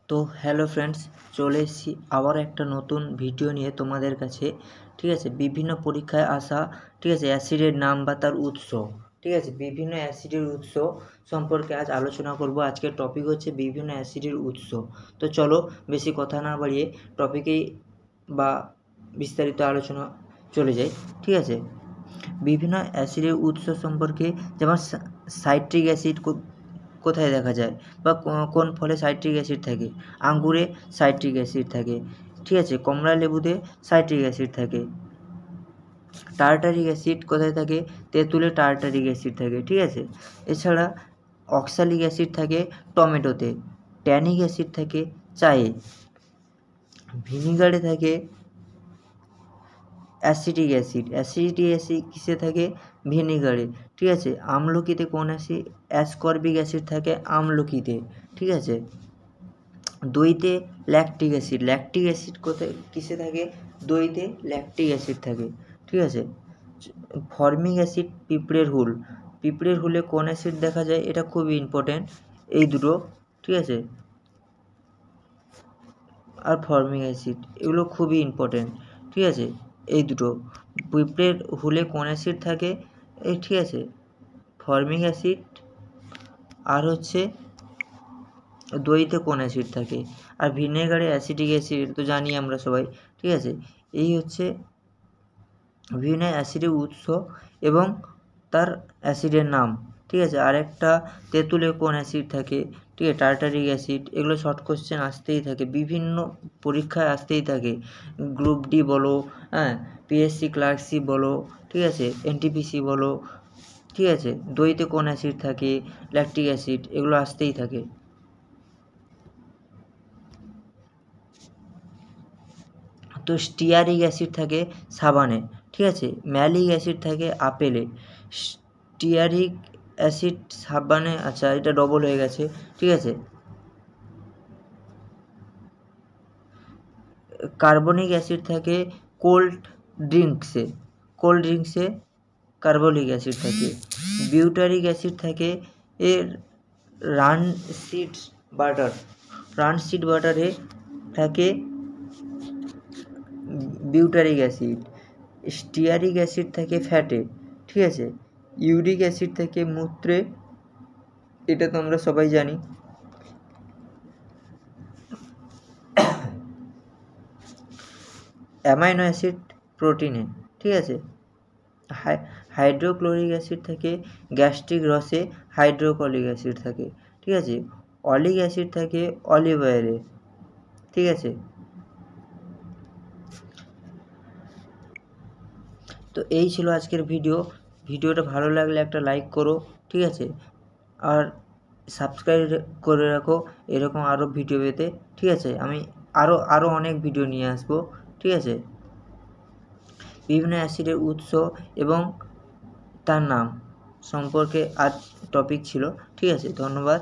তো hello friends, চলে এসেছি আবার একটা নতুন ভিডিও নিয়ে তোমাদের কাছে। ঠিক আছে, বিভিন্ন পরীক্ষায় আসা ঠিক আছে অ্যাসিডের নাম বা তার উৎস। ঠিক আছে, বিভিন্ন অ্যাসিডের উৎস সম্পর্কে আজ আলোচনা করব। আজকের টপিক হচ্ছে বিভিন্ন অ্যাসিডের উৎস। তো চলো বেশি কথা না বাড়িয়ে টপিকেই বা বিস্তারিত আলোচনা চলে যাই। ঠিক আছে, বিভিন্ন অ্যাসিডের উৎস সম্পর্কে, যেমন সাইট্রিক অ্যাসিড কোথায় দেখা যায় বা কোন ফলে সাইট্রিক অ্যাসিড থাকে। আঙ্গুরে সাইট্রিক অ্যাসিড থাকে। ঠিক আছে, কমলা লেবুতে সাইট্রিক অ্যাসিড থাকে। টার্টারিক অ্যাসিড কোথায় থাকে? তেঁতুলে টার্টারিক অ্যাসিড থাকে। ঠিক আছে, এছাড়া অক্সালিক অ্যাসিড থাকে টমেটোতে। ট্যানিক অ্যাসিড থাকে চায়ে। ভিনিগারে থাকে অ্যাসিটিক অ্যাসিড। অ্যাসিটিক অ্যাসিড কিসে থাকে? ভিনিগারে। ঠিক আছে, আমলকিতে কোন অ্যাসিড? অ্যাসকর্বিক অ্যাসিড থাকে আমলকিতে। ঠিক আছে, দইতে ল্যাকটিক অ্যাসিড। ল্যাকটিক অ্যাসিড কোথায় কিসে থাকে? দইতে ল্যাকটিক অ্যাসিড থাকে। ঠিক আছে, ফর্মিক অ্যাসিড পিঁপড়ের হুল। পিঁপড়ের হুলে কোন অ্যাসিড দেখা যায়? এটা খুবই ইম্পর্টেন্ট, এই দুটো। ঠিক আছে, আর ফর্মিক অ্যাসিড, এগুলো খুবই ইম্পর্টেন্ট। ঠিক আছে, এই দুটো। পিঁপড়ের হুলে কোন অ্যাসিড থাকে? এই ঠিক আছে, ফর্মিক অ্যাসিড। আর হচ্ছে দইতে কোন অ্যাসিড থাকে? আর ভিনেগারে অ্যাসিটিক অ্যাসিড তো জানি আমরা সবাই। ঠিক আছে, এই হচ্ছে বিভিন্ন অ্যাসিডের উৎস এবং তার অ্যাসিডের নাম। ঠিক আছে, আরেকটা তেঁতুলে কোন অ্যাসিড থাকে? ঠিক আছে, টার্টারিক অ্যাসিড। এগুলো শর্ট কোশ্চেন আসতেই থাকে, বিভিন্ন পরীক্ষায় আসতেই থাকে। গ্রুপ ডি বলো, হ্যাঁ, পিএসসি ক্লার্কশিপ বলো, ঠিক আছে, এনটিপিসি বলো। ঠিক আছে, দইতে কোন অ্যাসিড থাকে? Lactic acid. এগুলো আসতেই থাকে। তো স্টিয়ারিক অ্যাসিড থাকে সাবানে। ঠিক আছে, ম্যালিক অ্যাসিড থাকে আপেলে। স্টিয়ারিক অ্যাসিড সাবানে, আচ্ছা এটা ডবল হয়ে গেছে। ঠিক আছে, কার্বনিক অ্যাসিড থাকে কোল্ড ড্রিঙ্কসে। কোল্ড ড্রিঙ্কসে কার্বনিক অ্যাসিড থাকে। বিউটারিক অ্যাসিড থাকে এর রানসিড বাটার। রানসিড বাটারে থাকে বিউটারিক অ্যাসিড। স্টিয়ারিক অ্যাসিড থাকে ফ্যাটে। ঠিক আছে, ইউরিক অ্যাসিড থাকে মূত্রে। এটা তো আমরা সবাই জানি। অ্যামাইনো অ্যাসিড প্রোটিনে। ঠিক আছে, হাইড্রোক্লোরিক অ্যাসিড থাকে গ্যাস্ট্রিক রসে। হাইড্রোক্লোরিক অ্যাসিড থাকে। ঠিক আছে, অলিক অ্যাসিড থাকে অলিভ অয়েলে। ঠিক আছে, তো এই ছিল আজকের ভিডিওটা ভালো লাগলে একটা লাইক করো। ঠিক আছে, আর সাবস্ক্রাইব করে রাখো এরকম আরও ভিডিও পেতে। ঠিক আছে, আমি আরও অনেক ভিডিও নিয়ে আসবো। ঠিক আছে, বিভিন্ন অ্যাসিডের উৎস এবং তার নাম সম্পর্কে আজ টপিক ছিল। ঠিক আছে, ধন্যবাদ।